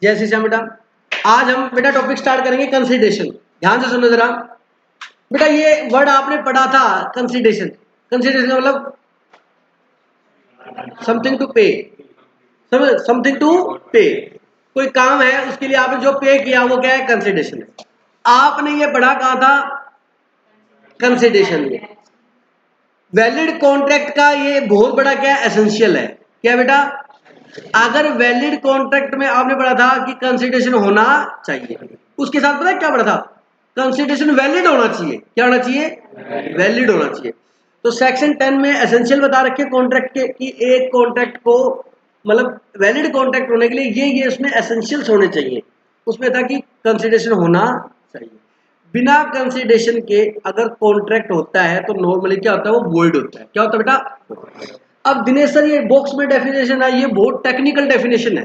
जैसे श्याम बेटा, आज हम बेटा टॉपिक स्टार्ट करेंगे कंसिडरेशन। ध्यान से सुनो जरा बेटा, ये वर्ड आपने पढ़ा था कंसिडरेशन। कंसिडरेशन का मतलब समथिंग टू पे, समझ, समथिंग टू पे। कोई काम है उसके लिए आपने जो पे किया वो क्या है, कंसिडरेशन है। आपने ये पढ़ा कहा था, कंसिडरेशन में। वैलिड कॉन्ट्रैक्ट का ये बहुत बड़ा क्या एसेंशियल है, क्या बेटा? अगर वैलिड कॉन्ट्रैक्ट में आपने पढ़ा था कि कंसिडरेशन होना चाहिए, उसके साथ पता है क्या पढ़ा था? कंसिडरेशन वैलिड होना चाहिए। क्या होना चाहिए? वैलिड होना चाहिए। तो सेक्शन 10 में एसेंशियल बता रखे कॉन्ट्रैक्ट के कि एक कॉन्ट्रैक्ट को मतलब वैलिड कॉन्ट्रैक्ट होने के लिए ये उसमें एसेंशियल्स होने चाहिए। उसमें था कि कंसिडरेशन होना चाहिए। बिना कंसिडरेशन के अगर कॉन्ट्रैक्ट होता है तो नॉर्मली क्या होता है, वो वॉइड होता है। क्या होता है बेटा? अब दिनेश सर ये बॉक्स में डेफिनेशन है, ये बहुत टेक्निकल डेफिनेशन है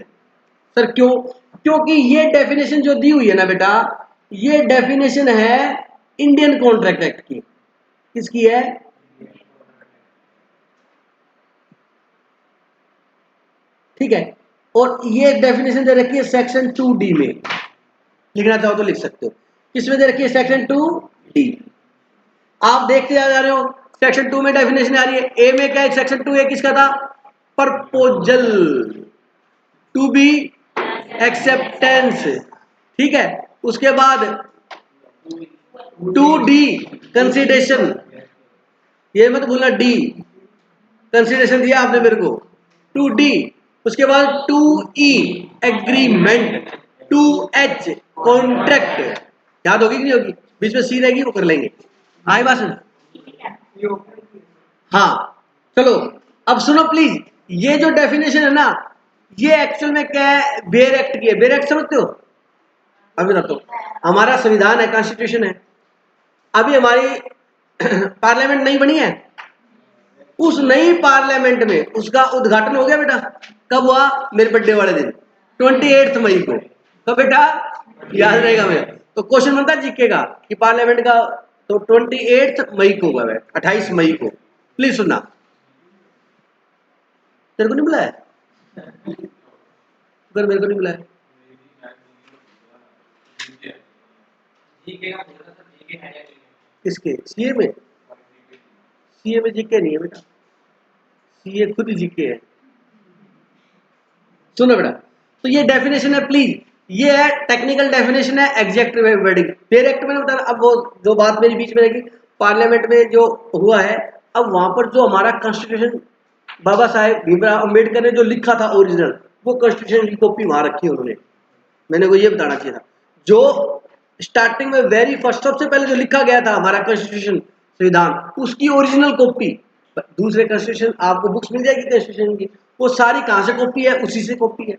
सर। क्यों? क्योंकि ये डेफिनेशन जो दी हुई है ना बेटा, ये डेफिनेशन है इंडियन कॉन्ट्रैक्ट एक्ट की। किसकी है? ठीक है। और ये डेफिनेशन दे रखी है सेक्शन 2D में। लिखना चाहो तो लिख सकते हो। किसमें दे रखी है? Section 2D। आप देखते जा रहे हो, सेक्शन 2 में डेफिनेशन आ रही है। ए में क्या है? सेक्शन 2 ए किसका था? Proposal to be acceptance. ठीक है। उसके बाद 2D कंसिडरेशन, ये मत भूलना, डी कंसिडरेशन दिया आपने मेरे को, 2D। उसके बाद 2E एग्रीमेंट, 2H कॉन्ट्रैक्ट। याद होगी कि नहीं होगी? बीच में सी रहेगी, वो कर लेंगे। आए बात? हाँ चलो, अब सुनो प्लीज। ये जो डेफिनेशन है ना, ये एक्चुअल में क्या है? बेयर एक्ट की है। बेयर एक्ट समझते हो? अभी बताता हूं। हमारा संविधान है, कॉन्स्टिट्यूशन है। अभी हमारी पार्लियामेंट नहीं बनी है। उस नई पार्लियामेंट में उसका उद्घाटन हो गया बेटा। कब हुआ? मेरे बर्थडे वाले दिन, 28 मई को। तो बेटा याद रहेगा मेरा। तो क्वेश्चन बनता है जीके का कि पार्लियामेंट का, तो 28 मई को हुआ है, 28 मई को। प्लीज सुनना। तेरे को नहीं बुलाया? अगर मेरे को नहीं बुलाया, किसके? सीए में? सीए में जीके नहीं है बेटा, सीए खुद ही जीके है। सुनो बेटा, तो ये डेफिनेशन है प्लीज। ये है टेक्निकल डेफिनेशन है, एग्जैक्ट वर्डिंग। पेयर एक्ट में बता, अब वो जो बात मेरी बीच में रहेगी, पार्लियामेंट में जो हुआ है, अब वहां पर जो हमारा कॉन्स्टिट्यूशन बाबा साहेब भीमराव अंबेडकर ने जो लिखा था ओरिजिनल, वो कॉन्स्टिट्यूशन की कॉपी वहां रखी है उन्होंने। मैंने को ये बताना चाहिए था। जो स्टार्टिंग में वेरी फर्स्ट सबसे पहले जो लिखा गया था हमारा कॉन्स्टिट्यूशन, संविधान, उसकी ओरिजिनल कॉपी। दूसरे कॉन्स्टिट्यूशन आपको बुक्स मिल जाएगी कॉन्स्टिट्यूशन की, वो सारी कहां से कॉपी है? उसी से कॉपी है।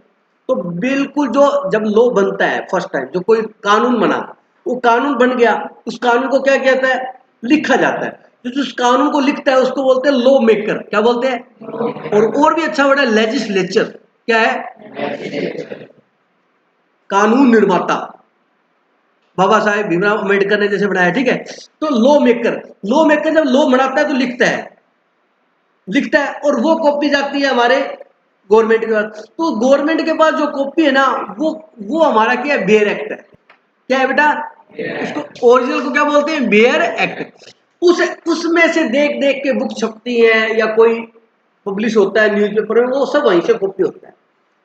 तो बिल्कुल जो जब लॉ बनता है फर्स्ट टाइम, जो कोई कानून बना, वो कानून बन गया, उस कानून को क्या कहता है? लिखा जाता है। जो जिस कानून को लिखता है उसको बोलते हैं लॉ मेकर। क्या बोलते हैं? और भी अच्छा वर्ड है लेजिस्लेचर। क्या है? कानून निर्माता। बाबा साहेब भीमराव अम्बेडकर ने जैसे बनाया, ठीक है। तो लॉ मेकर, लॉ मेकर जब लॉ बनाता है तो लिखता है, लिखता है, और वो कॉपी जाती है हमारे गवर्नमेंट के पास। तो गवर्नमेंट के पास जो कॉपी है ना, वो हमारा क्या है? बेयर एक्ट है। क्या है बेटा? उसको ओरिजिनल को क्या बोलते हैं? Bare act. उसमें से देख देख के बुक छपती है या कोई पब्लिश होता है न्यूज़पेपर में, वो सब वहीं से कॉपी होता है।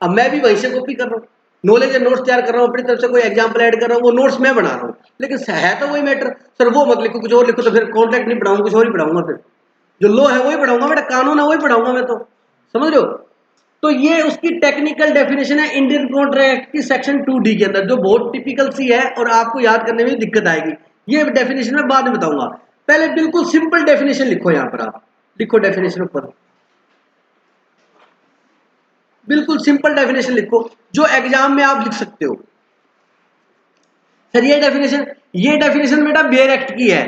अब मैं भी वहीं से कॉपी कर रहा हूँ, नॉलेज या नोट्स तैयार कर रहा हूँ, अपनी तरफ से कोई एग्जाम्पल ऐड कर रहा हूँ, वो नोट्स मैं बना रहा हूँ, लेकिन है तो वही मैटर। सर वो मत लिखो, कुछ और लिखो, तो फिर कॉन्ट्रैक्ट नहीं पढ़ाऊंगा, कुछ और ही पढ़ाऊंगा। फिर जो लॉ है वही पढ़ाऊंगा बेटा, कानून है वही पढ़ाऊंगा मैं तो। समझ रहे हो? तो ये उसकी टेक्निकल डेफिनेशन है इंडियन कॉन्ट्रैक्ट की, सेक्शन 2D के अंदर, जो बहुत टिपिकल सी है और आपको याद करने में दिक्कत आएगी। ये डेफिनेशन मैं बाद में बताऊंगा। पहले बिल्कुल सिंपल डेफिनेशन लिखो, यहां पर आप लिखो डेफिनेशन ऊपर, बिल्कुल सिंपल डेफिनेशन लिखो जो एग्जाम में आप लिख सकते हो। सर ये डेफिनेशन बेटा बेयर एक्ट की है।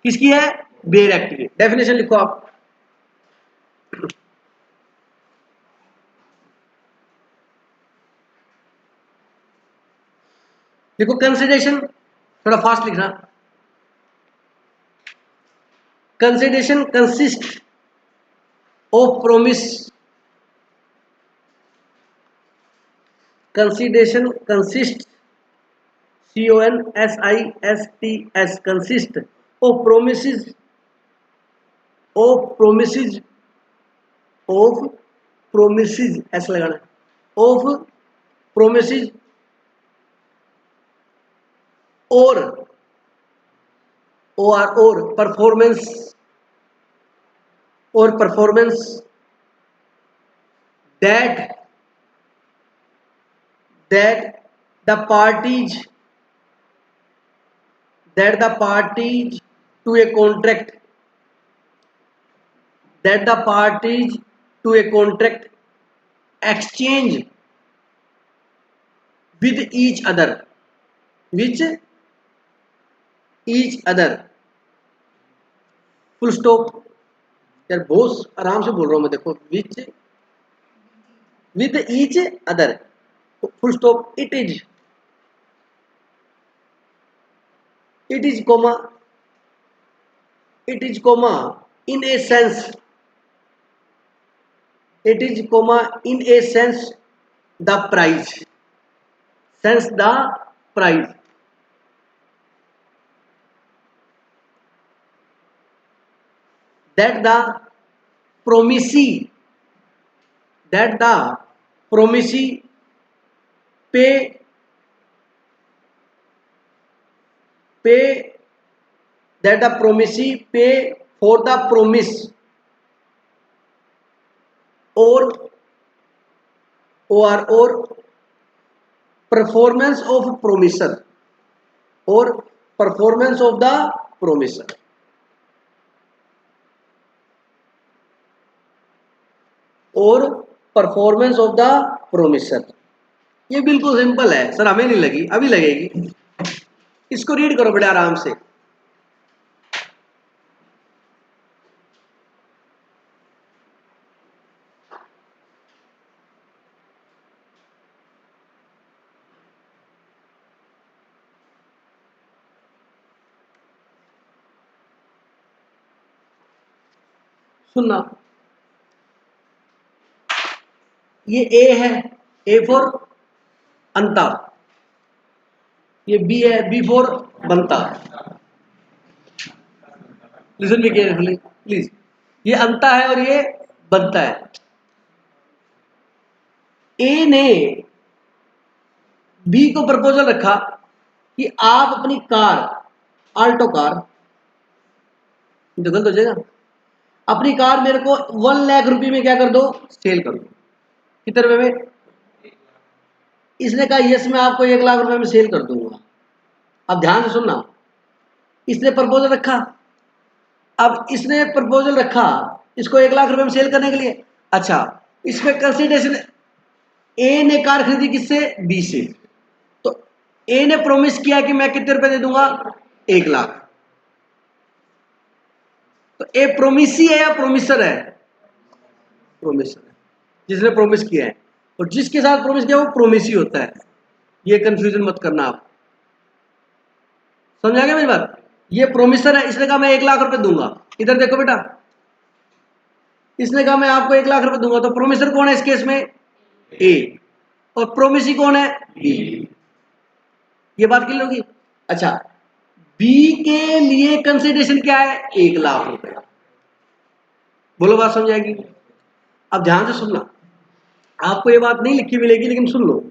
किसकी है? बेयर एक्ट की। डेफिनेशन लिखो आप। देखो कंसिडरेशन, थोड़ा फास्ट लिखना। Consideration consist of promise consideration consist CONSISTS consist of promises of promises ऐसा लगाना ऑफ प्रोमिसेस और और performance that the parties to a contract exchange with each other full stop. यार बहुत आराम से बोल रहा हूं मैं, देखो with each other full stop. It is comma in a sense the price that the promisee pay for the promise or performance of promiser or performance of the promiser। और परफॉर्मेंस ऑफ द प्रोमिसर। ये बिल्कुल simple है sir, हमें नहीं लगी, अभी लगेगी। इसको रीड करो बड़े आराम से। सुनना, ये ए है, ए फॉर अंता, ये बी है, बी फॉर बनता। लिसन भी केयरफुली प्लीज। ये अंता है और ये बनता है। ए ने बी को प्रपोजल रखा कि आप अपनी कार, आल्टो कार, गलत हो जाएगा, अपनी कार मेरे को 1 लाख रुपए में क्या कर दो, सेल कर दो। कितने रुपए में? इसने कहा यस मैं आपको 1 लाख रुपए में सेल कर दूंगा। अब ध्यान से सुनना, इसने प्रपोजल रखा, अब इसने प्रपोजल रखा इसको 1 लाख रुपए में सेल करने के लिए। अच्छा, इसमें कंसिडरेशन, ए ने कार खरीदी किससे, बी से, तो ए ने प्रॉमिस किया कि मैं कितने रुपए दे दूंगा, 1 लाख। तो ए प्रोमिसी है या प्रोमिसर है? प्रोमिसर है, जिसने प्रॉमिस किया है। और जिसके साथ प्रॉमिस किया वो प्रोमिसी होता है। ये कंफ्यूजन मत करना आप, समझ आ गया मेरी बात? ये प्रोमिसर है, इसने कहा मैं 1 लाख रुपए दूंगा। इधर देखो बेटा, इसने कहा मैं आपको 1 लाख रुपए दूंगा, तो प्रोमिसर कौन है इस केस में, ए, और प्रोमिसी कौन है, बी। ये बात क्लियर होगी? अच्छा, बी के लिए कंसिडरेशन क्या है, 1 लाख रुपए। बोलो बात समझ आएगी? अब ध्यान से सुनना, आपको ये बात नहीं लिखी मिलेगी लेकिन सुन लो।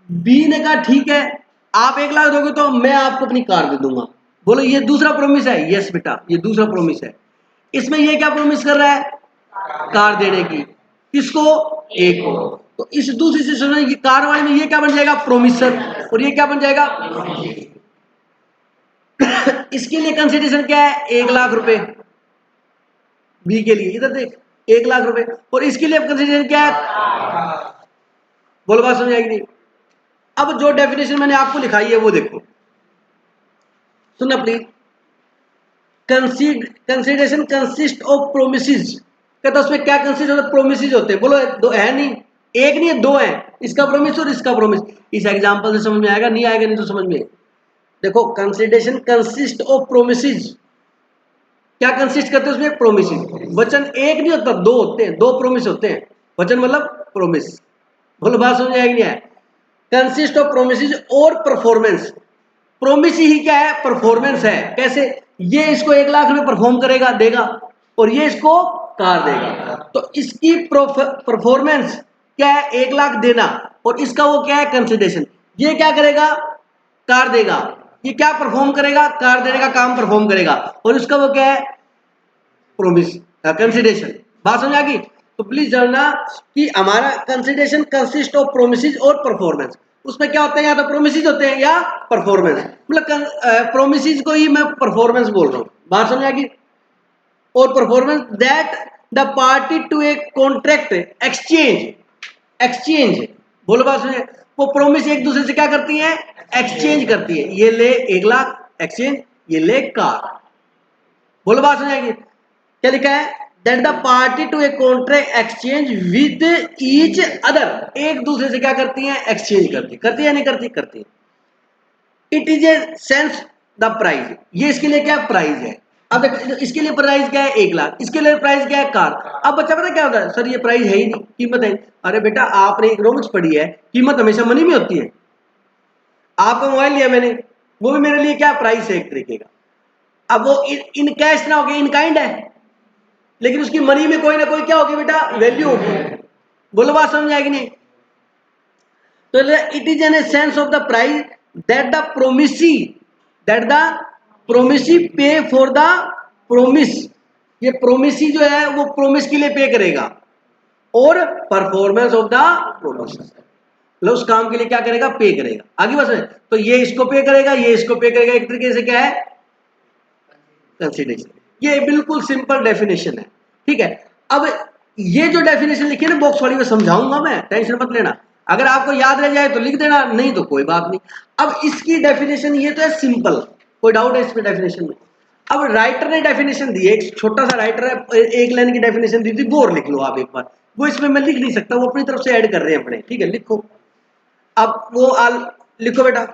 बी ने कहा ठीक है आप 1 लाख दोगे तो मैं आपको अपनी कार दे दूंगा। बोलो ये दूसरा प्रॉमिस है? यस बेटा, ये दूसरा प्रॉमिस है। इसमें ये क्या प्रॉमिस कर रहा है, कार देने की। किसको, ए को। तो इस दूसरी सिचुएशन में ये कार वाले में ये क्या बन जाएगा, प्रोमिसर, और ये क्या बन जाएगा इसके लिए कंसिडरेशन क्या है, 1 लाख रुपए बी के लिए। इधर देख, 1 लाख रुपए, और इसके लिए कंसिडरेशन क्या है, बोलो बात समझ आएगी नहीं? अब जो डेफिनेशन मैंने आपको लिखाई है वो देखो, सुनना please. Consideration consist of promises, कहता उसमें क्या कंसिस्ट होता है, प्रोमिसेस होते हैं। बोलो दो है, नहीं एक नहीं है, दो है, इसका प्रोमिस और इसका प्रोमिस। इस एग्जांपल से समझ में आएगा, नहीं आएगा नहीं तो समझ में। देखो कंसिडरेशन कंसिस्ट ऑफ प्रोमिसेस, क्या कंसिस्ट करते हैं उसमें, प्रोमिसेस। वचन एक नहीं होता, दो होते हैं, दो प्रोमिस होते हैं। वचन मतलब प्रोमिस। बोलो बात समझ आएगी नहीं है। कंसिस्ट ऑफ प्रोमिस और परफॉर्मेंस। प्रोमिस ही क्या है, परफॉर्मेंस है। कैसे, ये इसको 1 लाख में परफॉर्म करेगा, देगा, और ये इसको कार देगा, तो इसकी परफॉर्मेंस क्या है, 1 लाख देना, और इसका वो क्या है, कंसिडरेशन। ये क्या करेगा, कार देगा, ये क्या परफॉर्म करेगा, कार देने का काम परफॉर्म करेगा, और उसका वो क्या है, प्रोमिस, कंसिडरेशन। बात समझ आ गई। तो प्लीज जानना कि हमारा कंसिडरेशन कंसिस्ट ऑफ प्रोमिस और परफॉर्मेंस। उसमें क्या होता है, या तो प्रोमिस होते हैं या परफॉर्मेंस, मतलब प्रोमिस को ही मैं परफॉर्मेंस बोल रहा हूं। बात समझ आ गई। और performance that the party to a contract exchange बोलो बात सुनिए। वो प्रोमिस एक दूसरे से क्या करती है, एक्सचेंज करती है। ये ले 1 लाख एक्सचेंज, ये ले कार। बोलो बात सुनिए। क्या लिखा है, that the party to a contract exchange with each other, एक दूसरे से क्या करती है, एक्सचेंज करती है या नहीं करती, करती है। It is a sense the price, ये इसके लिए क्या प्राइस है। अब देखो इसके लिए प्राइस क्या है, 1 लाख, इसके लिए प्राइस क्या है, कार। अब बच्चा पता क्या होता है, सर ये प्राइस है ही नहीं, कीमत है। अरे बेटा आपने इकोनॉमिक्स पढ़ी है, कीमत हमेशा मनी में होती है। आपका मोबाइल लिया मैंने, वो भी मेरे लिए क्या प्राइस है एक तरीके का। अब वो इन कैश ना हो गया, इन काइंड है, लेकिन उसकी मनी में कोई ना कोई क्या होगी बेटा, वैल्यू होगी। बोलो बात समझ आएगी नहीं। तो it is an a sense of the price that the promisee pay for the promise. ये प्रोमिसी जो है वो प्रोमिस के लिए पे करेगा, और परफॉर्मेंस ऑफ द प्रोमिस, मतलब उस काम के लिए क्या करेगा, पे करेगा। आगे बस है। तो ये इसको पे करेगा, ये इसको पे करेगा, एक तरीके से क्या है, कंसीडरेशन। ये बिल्कुल सिंपल डेफिनेशन है, ठीक है। अब ये जो डेफिनेशन लिखी है ना बॉक्स वाली, में समझाऊंगा मैं, टेंशन मत लेना। अगर आपको याद रह जाए तो लिख देना, नहीं तो कोई बात नहीं। अब इसकी डेफिनेशन ये तो है सिंपल, कोई डाउट है इसमें डेफिनेशन में। अब राइटर ने डेफिनेशन दी है, एक छोटा सा राइटर है, एक लाइन की डेफिनेशन दी थी, वो और लिख लो आप एक बार। वो इसमें मैं लिख नहीं सकता, वो अपनी तरफ से ऐड कर रहे हैं अपने, ठीक है, लिखो। अब वो लिखो बेटा,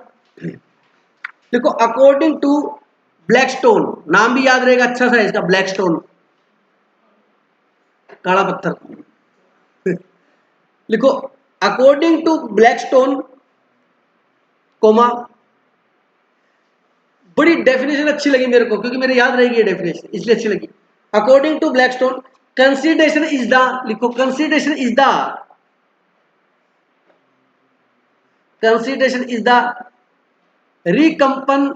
देखो अकॉर्डिंग टू ब्लैकस्टोन, नाम भी याद रहेगा अच्छा सा इसका, ब्लैकस्टोन, काला पत्थर। लिखो अकॉर्डिंग टू ब्लैकस्टोन, कोमा, बड़ी डेफिनेशन अच्छी लगी मेरे को, क्योंकि मेरे याद रहेगी ये डेफिनेशन, इसलिए अच्छी लगी। According to Blackstone, consideration is the, लिखो consideration is the recompense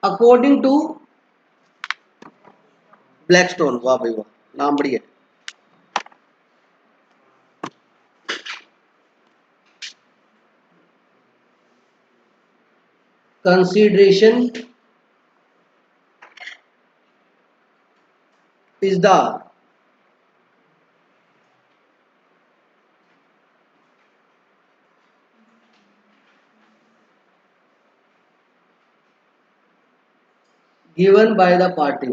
according to Blackstone. वाह भाई वाह, नाम बढ़िया। Consideration is the given by the party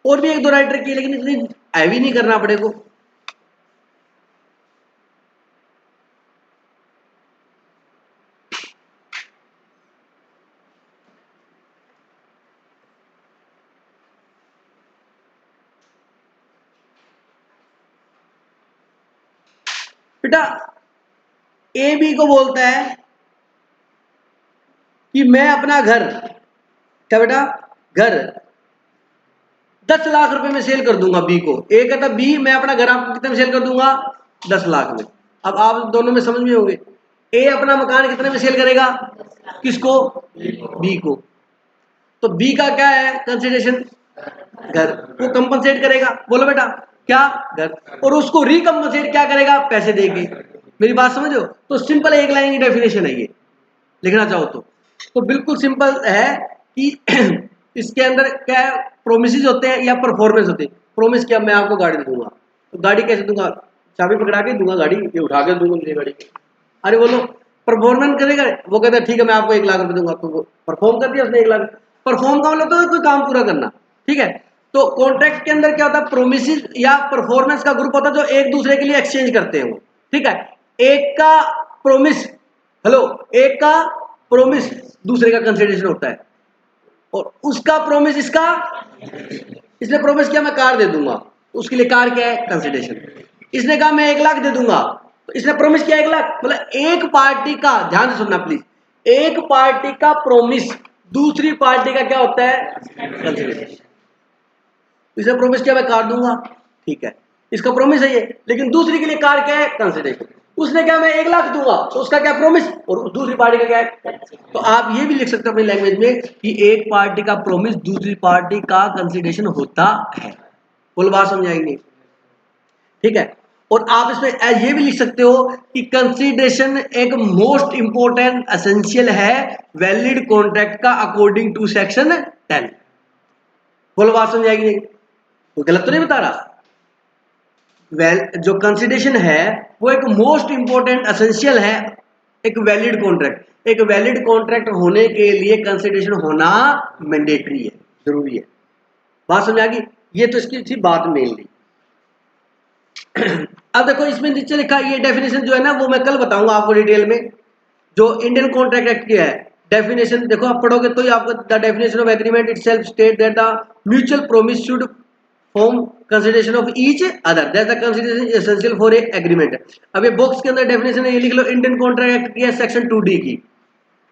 और भी एक दो राइटर की, लेकिन इतनी हैवी नहीं करना पड़ेगा। बेटा ए बी को बोलता है कि मैं अपना घर, क्या बेटा, घर 10 लाख रुपए में सेल कर दूंगा बी को। ए कहता बी मैं अपना घर आपको कितने में सेल कर दूंगा, 10 लाख में। अब आप दोनों में समझ में होंगे, ए अपना मकान कितने में सेल करेगा, किसको, बी को। तो बी का क्या है कंसिडरेशन, घर, वो कंपनसेट करेगा, बोलो बेटा क्या, घर, और उसको रिकम्पनसेट क्या करेगा, पैसे देके। मेरी बात समझो। तो सिंपल एक लाइन की डेफिनेशन है ये, लिखना चाहो तो बिल्कुल सिंपल है कि इसके अंदर क्या है, प्रोमिसेस होते हैं या परफॉर्मेंस होते हैं। प्रोमिस क्या, मैं आपको गाड़ी दूंगा, तो गाड़ी कैसे दूंगा, चाबी पकड़ा के दूंगा गाड़ी, ये उठा के दूंगा मुझे गाड़ी। अरे बोलो परफॉर्मेंस करेगा, वो कहता है ठीक है मैं आपको 1 लाख रुपए दूंगा, तो वो परफॉर्म कर दिया उसने 1 लाख। परफॉर्म का मतलब तो कोई काम पूरा करना, ठीक है। तो कॉन्ट्रैक्ट के अंदर क्या होता है, प्रोमिसेस या परफॉर्मेंस का ग्रुप होता है जो एक दूसरे के लिए एक्सचेंज करते हैं वो, ठीक है। एक का प्रोमिस, हेलो, एक का प्रोमिस दूसरे का कंसिडरेशन होता है, और उसका प्रोमिस इसका, इसने प्रोमिस किया मैं कार दे दूंगा, तो उसके लिए कार क्या है, कंसिडरेशन। इसने कहा मैं 1 लाख दे दूंगा, तो इसने प्रोमिस किया 1 लाख, मतलब एक पार्टी का, ध्यान से सुनना प्लीज, एक पार्टी का प्रोमिस दूसरी पार्टी का क्या होता है, कंसिडरेशन। इसने प्रोमिस किया मैं कार दूंगा, ठीक है, इसका प्रोमिस है ये, लेकिन दूसरी के लिए कार क्या है, कंसिडरेशन। उसने क्या मैं 1 लाख दूंगा, तो उसका क्या प्रोमिस, और दूसरी पार्टी का क्या है। तो आप ये भी लिख सकते हो अपनी लैंग्वेज में कि एक पार्टी का प्रोमिस दूसरी पार्टी का कंसिडरेशन होता है। बोल बात समझ आएगी, ठीक है। और आप इसमें ये भी लिख सकते हो कि कंसिडरेशन एक मोस्ट इंपोर्टेंट एसेंशियल है वैलिड कॉन्ट्रैक्ट का अकॉर्डिंग टू सेक्शन 10। बोलो बात समझ आएगी, तो गलत तो नहीं बता रहा। जो कंसिडरेशन है वो एक मोस्ट इंपोर्टेंट एसेंशियल है एक वैलिड कॉन्ट्रैक्ट, एक वैलिड कॉन्ट्रैक्ट होने के लिए कंसिडरेशन होना मैंडेटरी है, जरूरी है। बात समझ आ गई, ये तो इसकी थी बात मेनली। अब देखो इसमें नीचे लिखा, ये डेफिनेशन जो है ना वो मैं कल बताऊंगा आपको डिटेल में, जो इंडियन कॉन्ट्रैक्ट एक्ट की है डेफिनेशन। देखो आप पढ़ोगे तो ही आपको, the definition of agreement itself state that the mutual promise should form consideration of each other, that the consideration is essential for a agreement. अब ये बॉक्स के अंदर डेफिनेशन है, ये लिख लो इंडियन कॉन्ट्रैक्ट एक्ट की है सेक्शन 2D की।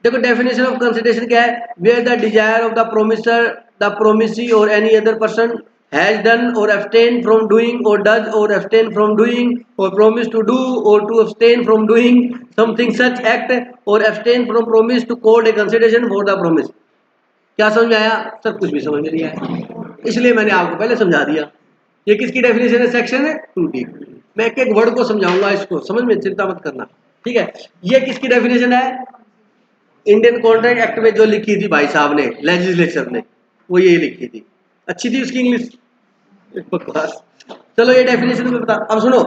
देखो डेफिनेशन ऑफ कंसिडरेशन क्या है, where the desire of the promisor, the promisee और any other person has done और abstain from doing or does or abstain from doing or promise to do or to abstain from doing something such act or abstain from promise to call a consideration for the promise। क्या समझ में आया sir, कुछ भी समझ में नहीं आया, इसलिए मैंने आपको पहले समझा दिया। ये किसकी डेफिनेशन है, सेक्शन 2D। मैं एक एक वर्ड को समझाऊंगा, इसको समझ में चिंता मत करना, ठीक है। ये किसकी डेफिनेशन है, इंडियन कॉन्ट्रैक्ट एक्ट में जो लिखी थी भाई साहब ने, लेजिस्लेचर ने, वो ये लिखी थी। अच्छी थी उसकी इंग्लिश, बकवास। चलो ये डेफिनेशन में बता, अब सुनो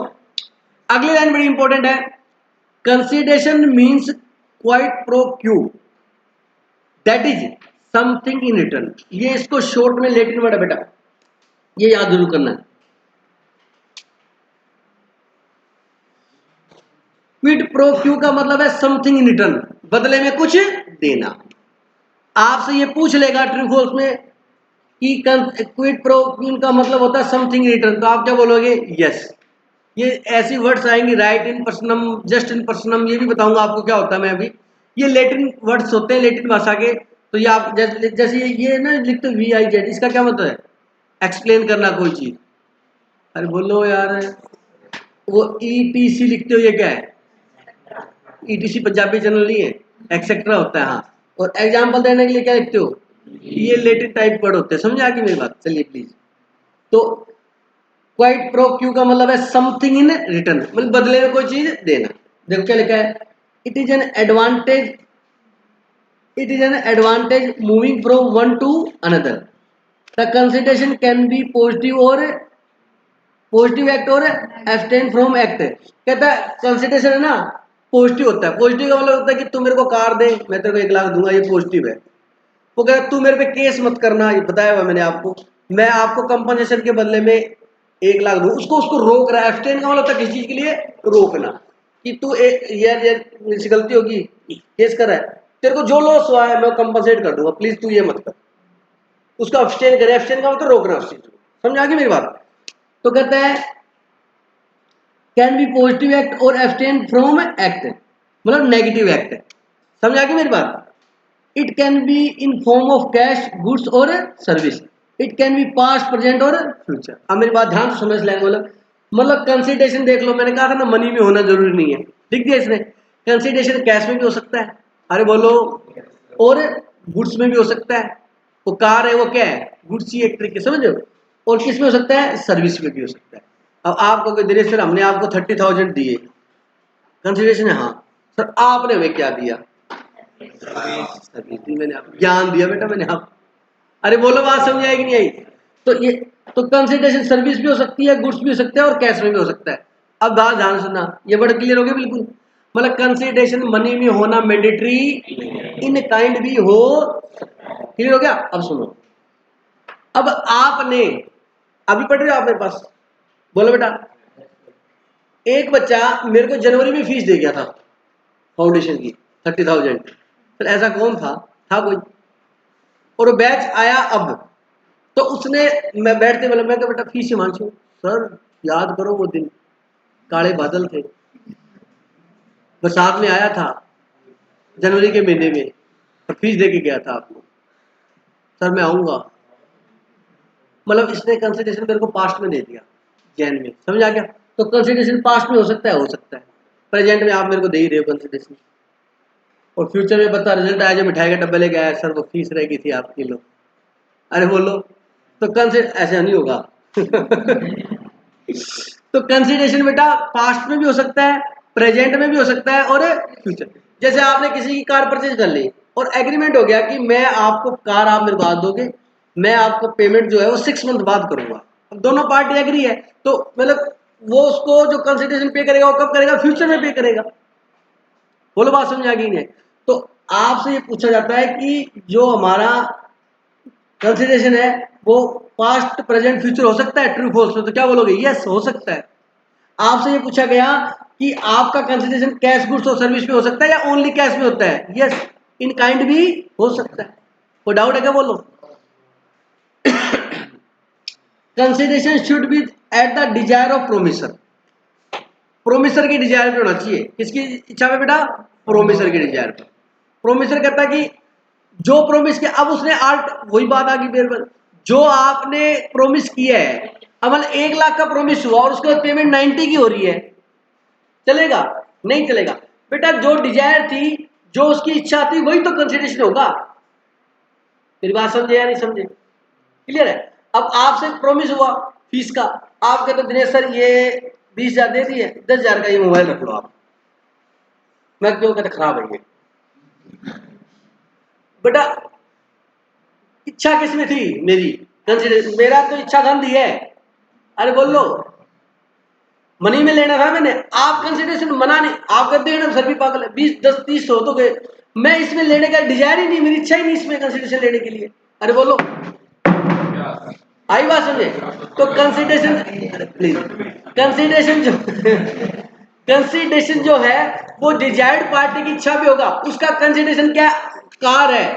अगली लाइन बड़ी इंपॉर्टेंट है। Consideration means quite pro Q, that is something in return. ये इसको शॉर्ट में लैटिन वर्ड है बेटा, ये याद जरूर करना है। क्विड प्रो क्यू का मतलब है समथिंग इन रिटर्न, बदले में कुछ देना। आपसे ये पूछ लेगा ट्रू फॉल्स में कि क्विड प्रो क्यू का मतलब होता है समथिंग इन रिटर्न, तो आप क्या बोलोगे, यस। ये ऐसी वर्ड्स आएंगी, राइट इन पर्सनम, जस्ट इन पर्सनम, ये भी बताऊंगा आपको क्या होता है मैं अभी। ये लैटिन वर्ड्स होते हैं, लैटिन भाषा के। तो ये आप जैसे ये ना लिखते हो VIZ, इसका क्या मतलब है, एक्सप्लेन करना कोई चीज। अरे बोलो यार, वो ETC लिखते हो, ये क्या है, ETC पंजाबी चैनल नहीं है, एक्सेट्रा होता है। हाँ, और एग्जाम्पल देने के लिए क्या लिखते हो, ये लैटिन टाइप वर्ड होते हैं। समझ आ गई मेरी बात, चलिए प्लीज। तो क्वाइट प्रो क्यू का मतलब है समथिंग इन रिटर्न, मतलब बदले में कोई चीज देना। देखो क्या लिखा है, it is an advantage, it is an advantage moving from one two another, the consideration can be positive और पॉजिटिव एक्ट और एब्सटेन फ्रॉम एक्ट। कहता है कंसिडरेशन है ना पॉजिटिव होता है, पॉजिटिव का मतलब होता है कि तू मेरे को कार दे मैं तेरे को 1 लाख दूंगा, ये पॉजिटिव है। वो कहता है तू मेरे पे केस मत करना, ये बताया हुआ मैंने आपको, मैं आपको कंपनसेशन के बदले में 1 लाख दूं, उसको उसको रोक रहा है। एब्सटेन का मतलब होता है किसी चीज के लिए रोकना, कि तू ये मुझसे गलती होगी, केस कर रहा है, तेरे को जो लॉस हुआ है मैं कंपनसेट कर दूंगा, प्लीज तू ये मत कर। उसका एब्सटेन करे, एब्सटेन का मतलब रोकना उस चीज को। समझ आ गई मेरी बात। तो कहता है कैन बी पॉजिटिव एक्ट और एब्सटेन फ्रॉम एक्ट, मतलब नेगेटिव एक्ट। समझ आ गई मेरी बात। It can be in form of cash, goods और service. It can be past, present और फ्यूचर। अब मेरी बात ध्यान से समझ लेंगे। मतलब कंसिडरेशन देख लो, मैंने कहा था ना मनी में होना जरूरी नहीं है, लिख दिया इसने। कंसिडरेशन कैश में भी हो सकता है, अरे बोलो, और गुड्स में भी हो सकता है। वो कार है, वो क्या है, गुड्स ही एक तरीके, समझ लो। और किस में हो सकता है, सर्विस में भी हो सकता है। अब आपको कोई दिनेश सर हमने आपको 30,000 दिए, कंसिडरेशन है, हाँ सर आपने हमें क्या दिया, सर्विस दी, मैंने आपको ज्ञान दिया बेटा, मैंने आप अरे बोलो, बात समझ आएगी नहीं आई? तो ये तो कंसिडरेशन सर्विस भी हो सकती है, गुड्स भी हो सकता है और कैश में भी हो सकता है। अब बात ध्यान सुनना, ये वर्ड क्लियर हो गया बिल्कुल। मतलब कंसिडरेशन मनी में होना मैंडेटरी, इन काइंड भी हो, क्लियर हो गया? अब सुनो, अब आपने अभी पढ़ रहे हो आप मेरे पास, बोलो बेटा। एक बच्चा मेरे को जनवरी में फीस दे गया था फाउंडेशन की 30,000। फिर ऐसा कौन था कोई, और बैच आया अब, तो उसने, मैं बैठते मतलब मैं बेटा फीस हिमांशु सर, याद करो वो दिन, काले बादल थे, बरसात में आया था जनवरी के महीने में, और फीस दे के गया था आपको, सर मैं आऊंगा। मतलब इसने कंसिडरेशन मेरे को पास्ट में दे दिया, जैन में, समझ आ गया? तो कंसिडरेशन पास्ट में हो सकता है, हो सकता है। प्रेजेंट में आप मेरे को दे ही रहे हो कंसिडरेशन, और फ्यूचर में पता रिजल्ट आया जो मिठाई का डब्बा लेके आया, सर वो फीस रह गई थी आपकी, लो। अरे बोलो, तो कंसिडर ऐसा नहीं होगा। तो कंसिडरेशन बेटा पास्ट में भी हो सकता है, प्रेजेंट में भी हो सकता है और फ्यूचर। जैसे आपने किसी की कार परचेज कर ली और एग्रीमेंट हो गया कि मैं आपको कार, आप मेरे को आज दोगे, मैं आपको पेमेंट जो है वो 6 मंथ बाद करूंगा। अब दोनों पार्टी एग्री है, तो मतलब वो उसको जो कंसिडरेशन पे करेगा वो कब करेगा? फ्यूचर में पे करेगा। बोलो, बात समझ आ गई नहीं? तो आपसे ये पूछा जाता है कि जो हमारा कंसिडरेशन है वो पास्ट प्रेजेंट फ्यूचर हो सकता है, ट्रू फॉल्स में तो क्या बोलोगे? यस, हो सकता है। आपसे ये पूछा गया कि आपका कंसिडरेशन कैश, गुड्स और सर्विस में हो सकता है या ओनली कैश में होता है? यस, इन काइंड भी हो सकता है। कोई डाउट है क्या? बोलो। Consideration should be at the desire of promisor. Promisor की डिजायर पे होना चाहिए। किसकी इच्छा पे बेटा? प्रोमिसर की डिजायर पे। प्रोमिसर कहता है कि जो प्रोमिस किया, अब उसने आर्ट, वही बात आ गई मेरे पर, जो आपने प्रोमिस किया है, अब 1 लाख का प्रोमिस हुआ और उसके बाद पेमेंट 90 की हो रही है, चलेगा? नहीं चलेगा बेटा। जो डिजायर थी, जो उसकी इच्छा थी, वही तो कंसिडरेशन होगा। मेरी बात समझे या नहीं समझे? क्लियर है? अब आपसे प्रोमिस हुआ फीस का, आप कहते दिनेश सर ये 20,000 दे दिए, 10,000 का ये मोबाइल रख लो आप। मैं क्यों कहते खराब है ये बेटा। इच्छा किसमें थी मेरी? कंसिडरेशन, मेरा तो इच्छा गांधी है। अरे बोल लो, मनी में लेना था मैंने, आप कंसिडरेशन मना नहीं, आप कहते हैं ना सर भी पागल है, 20 10 30 हो तो गए, मैं इसमें लेने का डिजायर ही नहीं, मेरी इच्छा ही नहीं इसमें कंसिडरेशन लेने के लिए। अरे बोलो, आई बात समझे? तो कंसिडरेशन, प्लीज, कंसिडरेशन जो कंसिडरेशन जो है वो डिजायर्ड पार्टी की इच्छा भी होगा, उसका कंसिडरेशन क्या? कार है,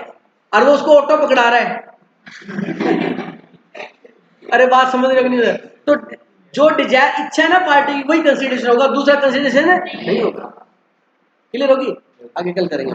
और वो उसको ऑटो पकड़ा रहा है। अरे बात समझ रहे हो नहीं? तो जो डिजायर इच्छा है ना पार्टी की, वही कंसिडरेशन होगा, दूसरा कंसिडरेशन नहीं होगा। क्लियर होगी? आगे कल करेंगे।